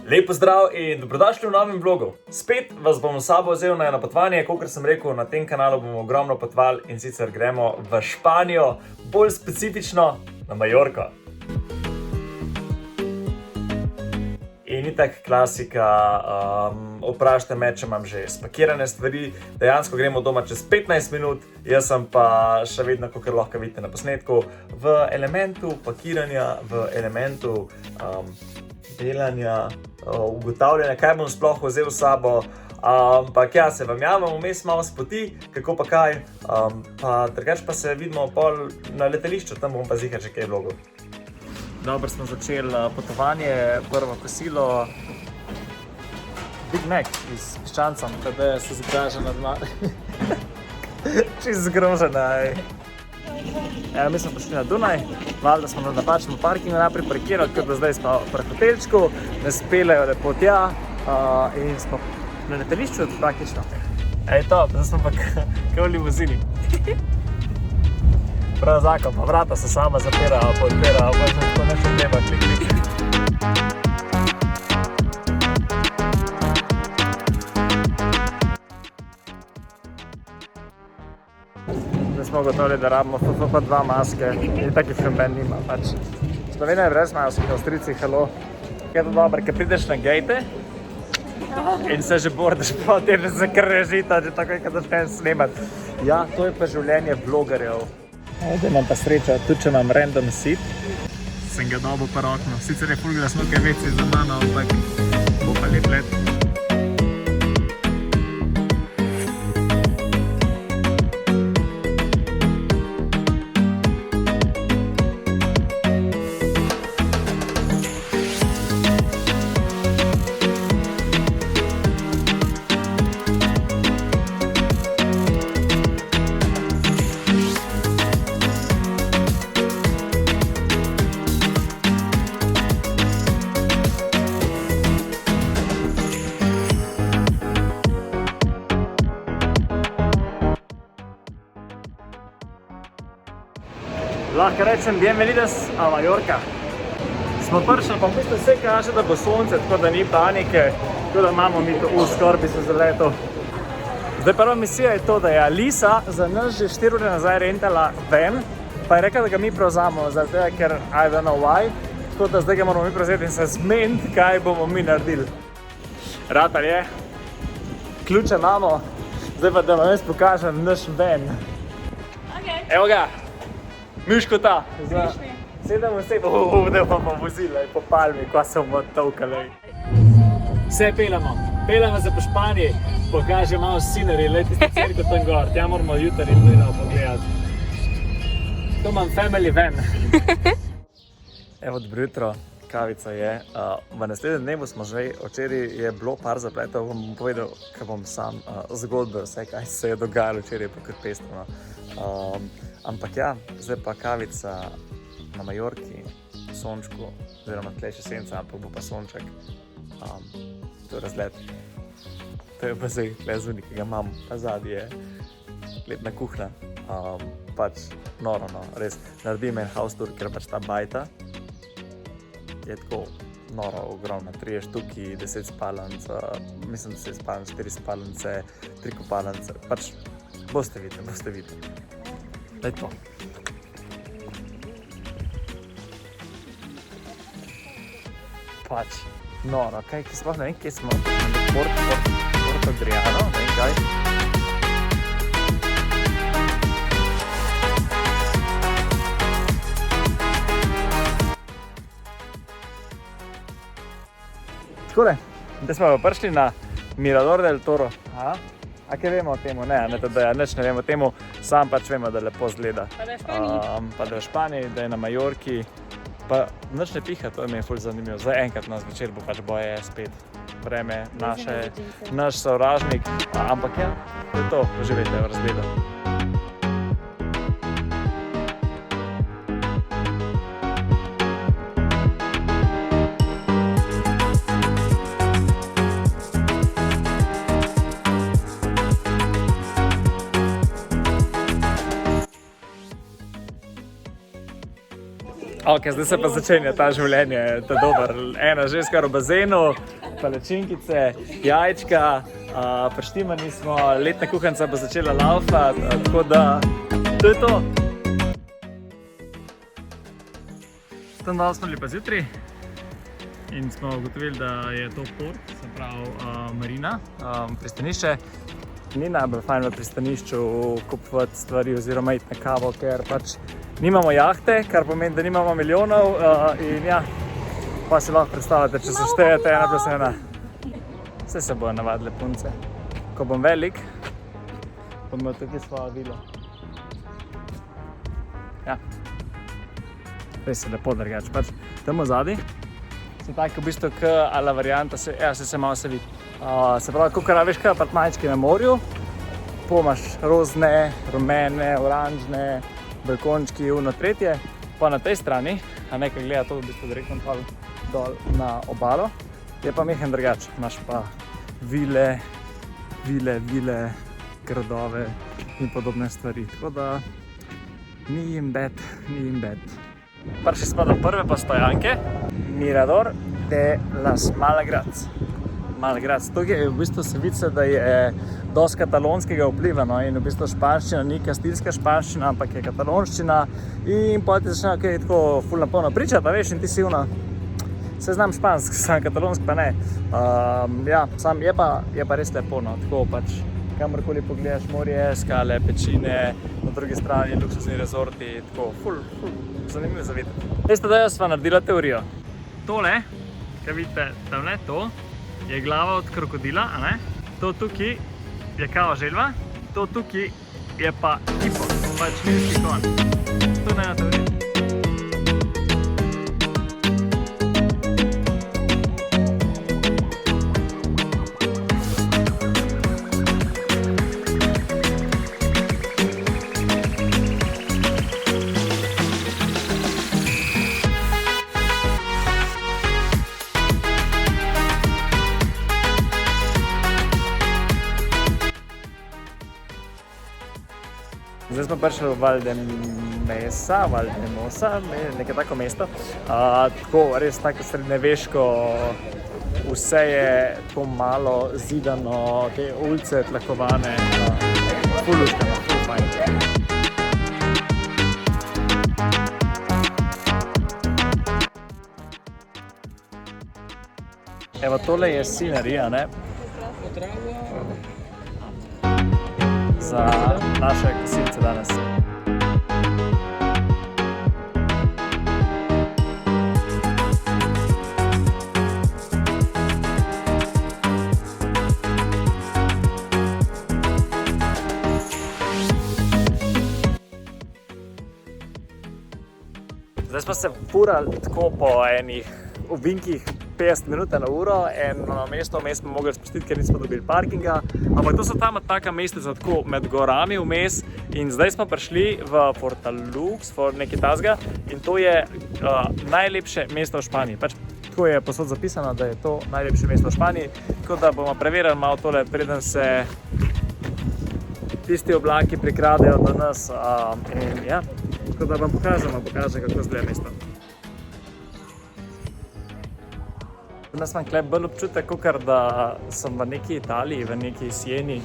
Lep pozdrav in dobrodošli v novem vlogu. Spet vas bom s sabo vzel na eno potovanje, kot sem rekel, na tem kanalu bomo ogromno potovali in sicer gremo v Španijo, bolj specifično na Majorko. In itak klasika, vprašajte me, če imam že spakirane stvari, dejansko gremo doma čez 15 minut, jaz sem pa še vedno, kot lahko vidite na posnetku, v elementu pakiranja, v elementu delanja, ugotavljanja, kaj bom sploh vzel s sabo. Ampak ja, se vam javim vmes malo s poti, kako pa kaj, pa drugače pa se vidimo pol na letališču, tam bom pa ziher že kaj vlogov. Dobro, smo začeli potovanje, prvo kosilo Big Mac iz piščancem, kada se zgraža nad mano. Čisto zgrožena. Mi smo prišli na Dunaj, malo da smo na napačnem parkingu najprej parkirali, ker da zdaj smo pri hotelčku, nas peljejo lepo tja in smo na letališču praktično. To, zdaj smo pa kao v limuzini. Prav zakon, pa vrata se sama zapirajo, pa odpirajo, pa še tako nešto treba klik. Zdaj smo gotovi, da rabimo FFP2 maske in taki filmen nima. Slovenija je brez maske, Avstrijci, halo. Je to dobro, ker prideš na gejte in se že bordaš potem, že se krrežita, že tako je, kad začnem snemati. Ja, to je pa življenje vlogerjev. Da imam pa srečo, tudi če imam random sit, sem ga dobil pa okno. Sicer je ful glasno, kaj veci za mano, ampak bo pa lep let. Lahko rečem, bienvenidos a Majorka. Smo prišli, pa v bistvu vse kaže, da bo sonce, tako da ni panike, tako da imamo mi to skorbi se zaletel. Zdaj prva misija je to, da je Alisa za nas že 4 ure nazaj rentala van, pa je rekla, da ga mi prevzamemo, zaradi tega, ker I don't know why, tako da zdaj ga moramo mi prevzeti in se zmeniti, kaj bomo mi naredili. Ratar je, ključe imamo, zdaj pa da vam jaz pokažem naš van. Evo ga! Miško ta, za 7 oseb, da pa vozila po palmi, ko se bomo tolkali. Vse pelamo se po Španiji, pokaže malo scenery, leti ste cerko tam gor, tja moramo jutri in pogledati. To imam family van. Evo, dobro jutro, kavica je. V naslednjem dnevu smo že, včeraj je bilo par zapletov, bom povedal, ker bom sam zgodbe, vse kaj se je dogajalo včeraj, je pa kar pestro. Ampak ja, zdaj pa kavica na Majorki, sončku, oziroma tle še senca, ampak bo pa sonček. To je razgled. To je pa zdaj tle zunaj, ki ga imam, pa zadnji je letna kuhna. Pač noro, no, res. Naredim en house tour, ker pač ta bajta je tako noro, ogromna. 3 štuki, 10 spalnic, mislim 10 spalnic, 4 spalnice, 3 kopalnice. Pač boste videli. Daj to. Pač, noro, kaj, ki sploh ne vem, kje smo. Porto Adriano, ne vem kaj. Takole, zdaj smo prišli na Mirador del Toro. A kaj vemo o temu? Ne, nič ne vemo o temu, sam pač vemo, da lepo zgleda. Pa da je v Španiji. Pa da je v Španiji, da je na Majorki. Pa nič ne piha, to je mi ful zanimivo. Zdaj enkrat na zvečer bo pač boje spet vreme, naš sovražnik. Ampak ja, to je to, uživajte v razgledu. Ok, zdaj se pa začenja ta življenje, ta dober. Ena ženska v bazenu, palačinkice, jajčka, preštimani smo, letna kuhanca bo začela laufati, tako da to je to. Tam dal smo bili pa zjutraj in smo ugotovili, da je to port, se pravi marina, pristanišče. Ni najbolj fajn v pristanišču kupovati stvari oziroma iti na kavo, ker pač nimamo jahte, kar pomeni, da nimamo milijonov in ja, pa si lahko predstavljate, če se štejete 1+1. Vse se bojo navadile punce. Ko bom velik, bom imel tukaj svojo vilo. Ja. Res je lepo drugače. Pač tam zadaj sem tako v bistvu ala varianta, ja, se malo se vidi. Se pravi, kakor veš kaj apartmajčki na morju, pomaš rozne, rumene, oranžne, balkončki, uno tretje, pa na tej strani, a nekaj gleda to v bistvu direktno dol na obalo, je pa mehen drugače. Imaš pa vile, gradove in podobne stvari. Tako da ni jim bed. Prišli smo do prve postojanke, Mirador de las Malagraz. Tukaj je v bistvu se vidi, da je dosti katalonskega vpliva, no, in v bistvu španščina ni kastilska španščina, ampak je katalonščina in potem ti začne kaj tako ful napolno pričati, a veš, in ti si se znam špansk, sam katalonsk pa ne. Ja, sam je pa res lepo, no, tako pač kamorkoli pogledaš, morje, skale, pečine, na drugi strani luksuzni rezorti, tako ful zanimivo za videti. Veste, da jaz sva naredila teorijo. Tole, kaj vidite tamle, to je glava od krokodila, a ne? To tukaj je kao želva, to tukaj je pa hipo, pač nilski konj. To ne na teoriji. Zdaj smo prišli v Valdemosa, nekaj tako mesto. Tako res tako srednjeveško, vse je tako malo zidano, te ulice tlakovane, ful luškano, ful fajn. Evo, tole je scenerija, ne? Za naše kosilce danes. Zdaj smo se furali tako po enih ovinkih 50 minut na uro, eno mesto vmes smo mogli spustiti, ker nismo dobili parkinga, ampak to so tam taka mestica tako med gorami vmes in zdaj smo prišli v Fortalux, nekaj tazga, in to je najlepše mesto v Španiji. Pač tako je posod zapisano, da je to najlepše mesto v Španiji, tako da bomo preverili malo tole, preden se tisti oblaki prikradejo do nas in ja, tako da vam pokaže, kako izgleda mesto. Jaz imam tukaj bolj občutek, kakor da sem v neki Italiji, v neki Sieni,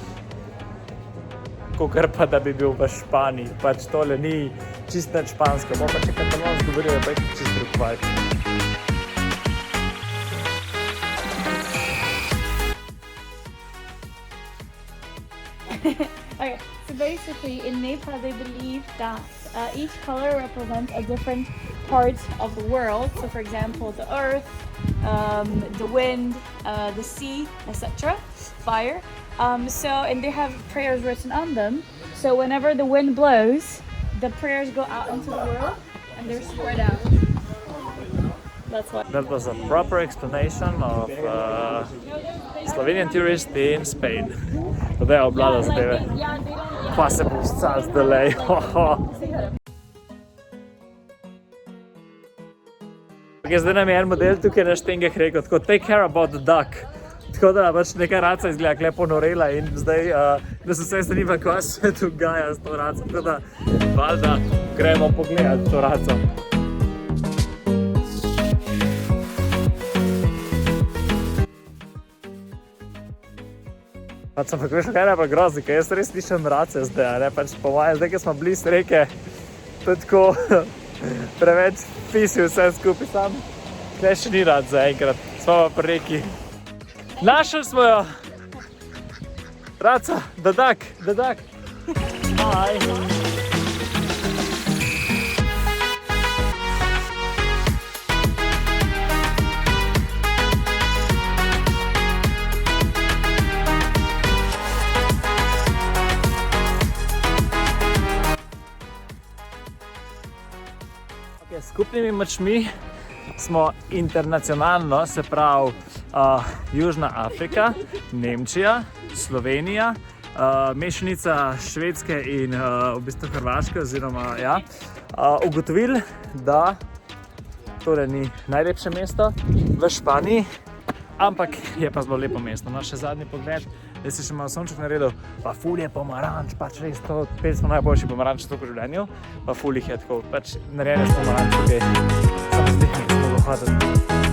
kakor pa da bi bil v Španiji. Pač tole ni čisto špansko, pa če katalonsko govorijo, pa je čisto drug vibe. Okay, so basically in Nepal they believe that each color represents a different part of the world. So for example, the earth, the wind, the sea, etc. Fire. And they have prayers written on them. So whenever the wind blows, the prayers go out into the world and they're spread out. That's why. That was a proper explanation of Slovenian tourist in Spain. Da je oblada zadeve. Pa se bo vstal zdaj. Zdaj nam je en model tukaj na štengah rekel, tako take care about the duck. Tako da pač neka raca izgleda lepo norela in zdaj nas vse zanima, kaj se dogaja s to raco. Tako da valjda gremo pogledati to raco. Pa sem pa veš, kaj je pa grozni, ker jaz res slišam mrace zdaj, a ne, pač po mojem, zdaj, ker smo blizu reke, to je tako preveč pisi vse skupaj sam. Tukaj še ni rad zaenkrat, smo pa pri reki. Našli smo jo! Raca, dedak! Hi! S skupnimi močmi smo internacionalno, se pravi Južna Afrika, Nemčija, Slovenija, mešanica Švedske in v bistvu Hrvaške oziroma ja, ugotovili, da torej ni najlepše mesto v Španiji, ampak je pa zelo lepo mesto. No, še zadnji pogled, da si še malo sonček naredil, pa ful je pomaranč, pač res to, pet smo najboljši pomaranč v življenju, pa ful jih je tako, pač narejene s pomaranč, tukaj samo zdihni, smo ga hodili.